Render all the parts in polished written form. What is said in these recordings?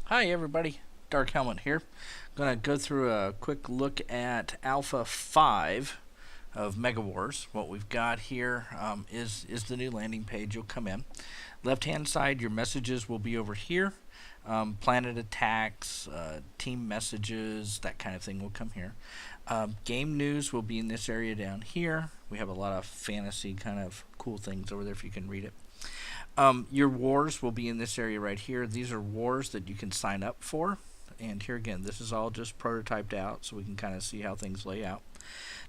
Hi everybody, Dark Helmet here. Going to go through a quick look at Alpha 5 of MegaWars. What we've got here is the new landing page. You'll come in. Left hand side, your messages will be over here. Planet attacks, team messages, that kind of thing will come here. Game news will be in this area down here. We have a lot of fantasy kind of cool things over there if you can read it. Your wars will be in this area right here. These are wars that you can sign up for. And here again, this is all just prototyped out so we can kind of see how things lay out.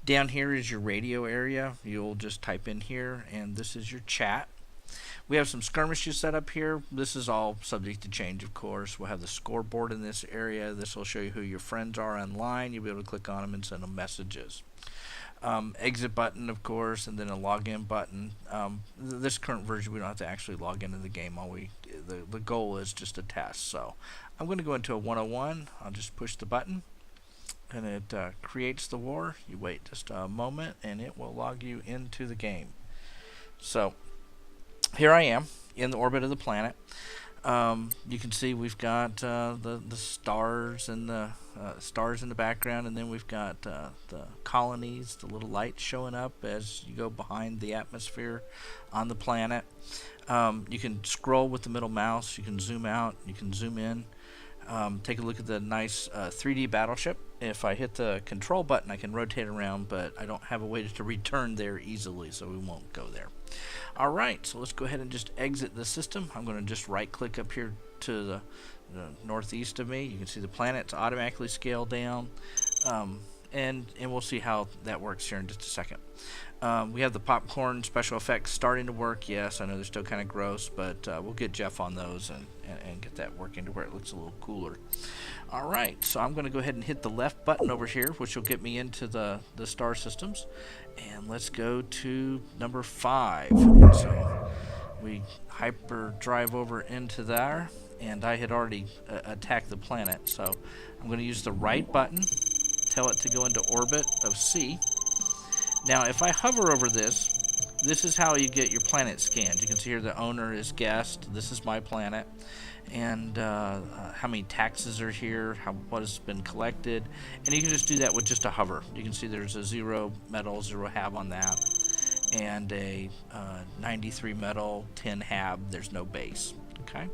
Down here is your radio area. You'll just type in here, and this is your chat. We have some skirmishes set up here. This is all subject to change, of course. We'll have the scoreboard in this area. This will show you who your friends are online. You'll be able to click on them and send them messages. Exit button, of course, and then a login button. This current version, we don't have to actually log into the game. The goal is just a test. So I'm going to go into a 101. I'll just push the button, and it creates the war. You wait just a moment, and it will log you into the game. So here I am in the orbit of the planet. You can see we've got the stars and the stars in the background, and then we've got the colonies, the little lights showing up as you go behind the atmosphere on the planet. You can scroll with the middle mouse. You can zoom out. You can zoom in. Take a look at the nice 3D battleship. If I hit the control button, I can rotate around, but I don't have a way to return there easily, so we won't go there. Alright, so let's go ahead and just exit the system. I'm going to just right click up here to the northeast of me. You can see the planets automatically scale down, and we'll see how that works here in just a second. We have the popcorn special effects starting to work. Yes, I know they're still kind of gross, but we'll get Jeff on those and get that working to where it looks a little cooler. Alright, so I'm going to go ahead and hit the left button over here, which will get me into the star systems. And let's go to number 5. And so we hyper drive over into there, and I had already attacked the planet. So I'm going to use the right button, tell it to go into orbit of C. Now, if I hover over this, this is how you get your planet scanned. You can see here the owner is guest. This is my planet. And how many taxes are here, what has been collected. And you can just do that with just a hover. You can see there's a 0 metal, 0 hab on that. And a 93 metal, 10 hab. There's no base. Okay.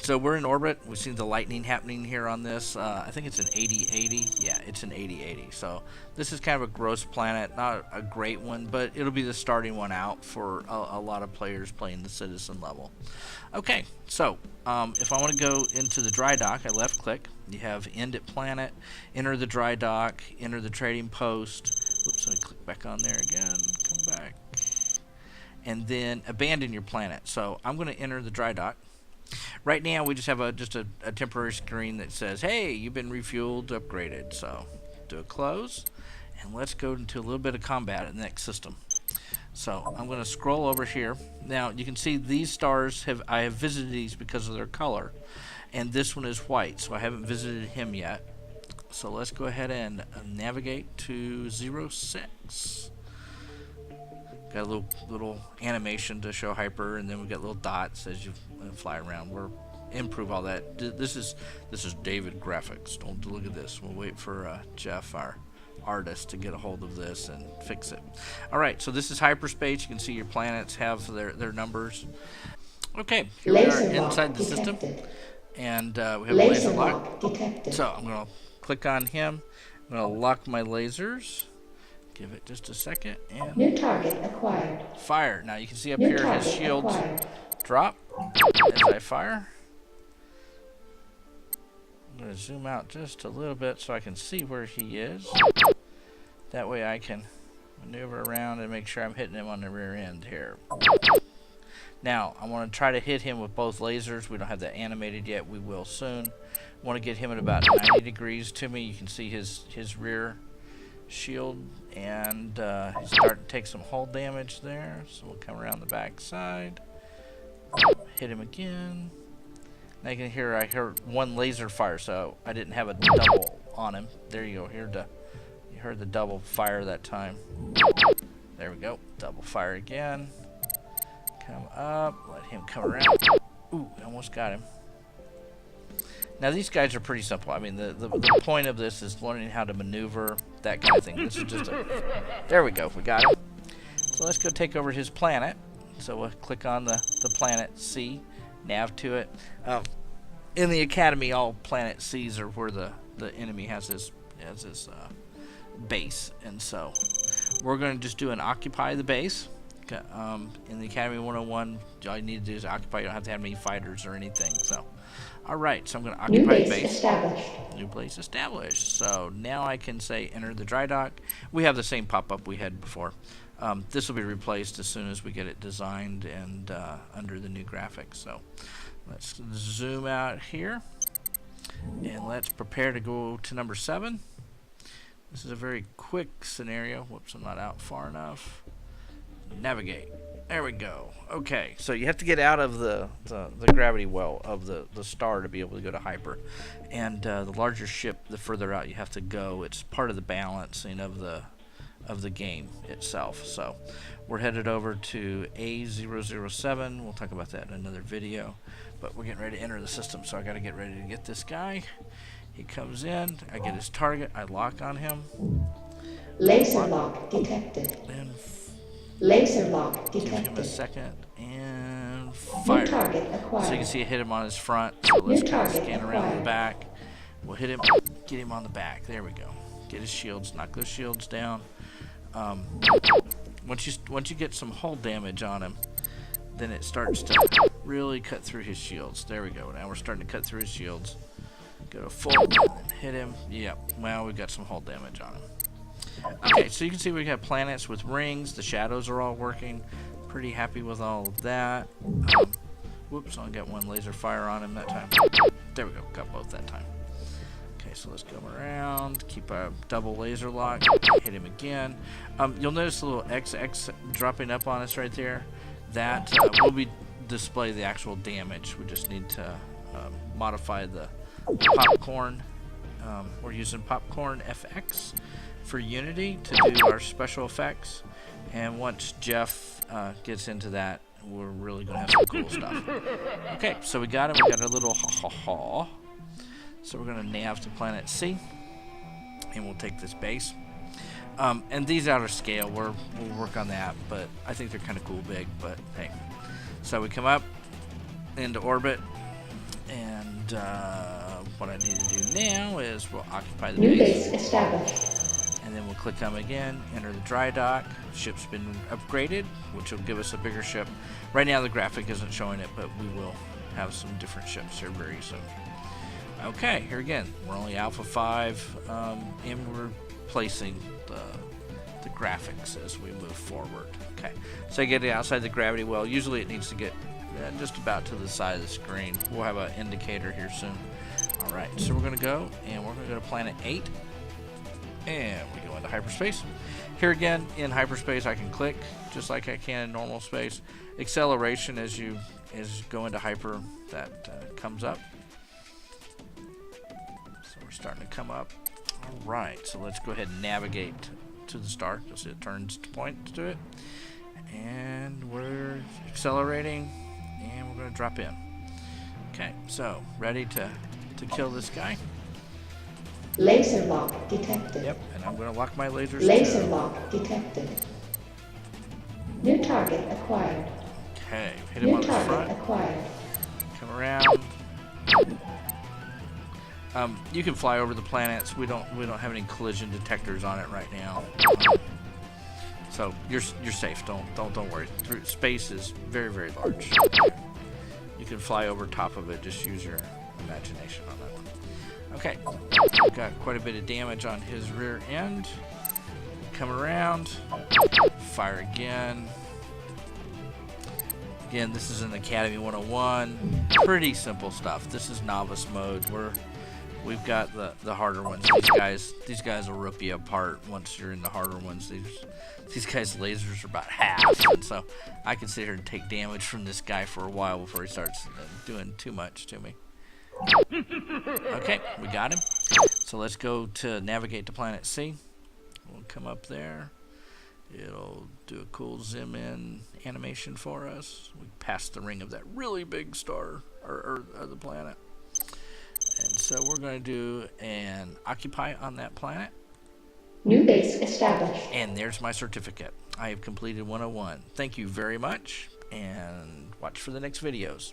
So we're in orbit. We've seen the lightning happening here on this. I think it's an 80-80. Yeah, it's an 80-80. So this is kind of a gross planet. Not a great one, but it'll be the starting one out for a lot of players playing the citizen level. Okay, so if I want to go into the dry dock, I left click. You have end at planet, enter the dry dock, enter the trading post. Whoops, let me click back on there again. Come back. And then abandon your planet. So I'm going to enter the dry dock. Right now we just have a temporary screen that says, hey, you've been refueled, upgraded. So do a close, and let's go into a little bit of combat in the next system. So I'm going to scroll over here. Now you can see these stars I have visited these because of their color, and this one is white, so I haven't visited him yet. So let's go ahead and navigate to 06. Got a little animation to show hyper, and then we got little dots as you fly around. We'll improve all that. This is David graphics. Don't look at this. We'll wait for Jeff, our artist, to get a hold of this and fix it. All right, so this is hyperspace. You can see your planets have their numbers. Okay, here we are inside the system, and we have a laser lock. So I'm going to click on him. I'm going to lock my lasers. Give it just a second, and new target acquired. Fire. Now you can see up here his shields drop as I fire. I'm going to zoom out just a little bit so I can see where he is. That way I can maneuver around and make sure I'm hitting him on the rear end here. Now I want to try to hit him with both lasers. We don't have that animated yet. We will soon. I want to get him at about 90 degrees to me. You can see his rear shield, and he's starting to take some hull damage there, so we'll come around the back side, hit him again. Now you can hear I heard one laser fire, so I didn't have a double on him. There you go. You heard the double fire that time. There we go. Double fire again. Come up, let him come around. Ooh, I almost got him. Now these guys are pretty simple. I mean, the point of this is learning how to maneuver, that kind of thing. This is just a... There we go. We got him. So let's go take over his planet. So we'll click on the planet C, nav to it. In the Academy, all planet C's are where the enemy has his base. And so we're going to just do an occupy the base. In the Academy 101, all you need to do is occupy. You don't have to have any fighters or anything. So, all right. So I'm going to occupy the base. New base established. So now I can say enter the dry dock. We have the same pop-up we had before. This will be replaced as soon as we get it designed and under the new graphics. So let's zoom out here and let's prepare to go to number 7. This is a very quick scenario. Whoops, I'm not out far enough. Navigate. There we go. Okay, so you have to get out of the gravity well of the star to be able to go to hyper. And the larger ship, the further out you have to go. It's part of the balancing of the game itself. So we're headed over to A007. We'll talk about that in another video. But we're getting ready to enter the system, so I got to get ready to get this guy. He comes in. I get his target. I lock on him. Laser lock detected. And laser lock detected. Give him a second and fire. New target acquired. So you can see I hit him on his front. So let's kind of scan around the back. We'll hit him. Get him on the back. There we go. Get his shields. Knock those shields down. Once you get some hull damage on him, then it starts to really cut through his shields. There we go. Now we're starting to cut through his shields. Go to full and hit him. Yep. Well, we got some hull damage on him. Okay, so you can see we got planets with rings. The shadows are all working. Pretty happy with all of that. Whoops, only got one laser fire on him that time. There we go. Got both that time. Okay, so let's come around. Keep a double laser lock. Hit him again. You'll notice a little XX dropping up on us right there. That will be display the actual damage. We just need to modify the popcorn. We're using popcorn FX for Unity to do our special effects. And once Jeff gets into that, we're really going to have some cool stuff. Okay, so we got him. We got a little ha-ha-ha. So we're going to nav to planet C. And we'll take this base. And these out of scale, we'll work on that. But I think they're kind of cool big. But hey. So we come up into orbit. And what I need to do now is we'll occupy the base. Established. And then we'll click on again, enter the dry dock. Ship's been upgraded, which will give us a bigger ship. Right now the graphic isn't showing it, but we will have some different ships here very soon. Okay, here again, we're only Alpha 5, and we're placing the graphics as we move forward. Okay, so I get it outside the gravity well. Usually it needs to get just about to the side of the screen. We'll have an indicator here soon. Alright, so we're going to go, and we're going to go to planet 8. And we go into hyperspace. Here again, in hyperspace, I can click just like I can in normal space. Acceleration as you go into hyper, that comes up. So we're starting to come up. All right, so let's go ahead and navigate to the star. You'll see it turns to point to it. And we're accelerating, and we're going to drop in. Okay, so ready to kill this guy. Laser lock detected. Yep, and I'm going to lock my lasers. Laser lock detected. New target acquired. Okay, hit him on the front. Acquired. Come around. You can fly over the planets. We don't have any collision detectors on it right now. So you're safe. Don't worry. Space is very, very large. You can fly over top of it. Just use your imagination on that one. Okay, got quite a bit of damage on his rear end. Come around, fire again. Again, this is in Academy 101. Pretty simple stuff. This is novice mode. We've got the harder ones. These guys will rip you apart once you're in the harder ones. These guys' lasers are about half, and so I can sit here and take damage from this guy for a while before he starts doing too much to me. Okay, we got him. So let's go to navigate to planet C. We'll come up there. It'll do a cool zoom in animation for us. We passed the ring of that really big star or the planet. And So we're going to do an occupy on that planet. New base established. And there's my certificate. I have completed 101. Thank you very much, and watch for the next videos.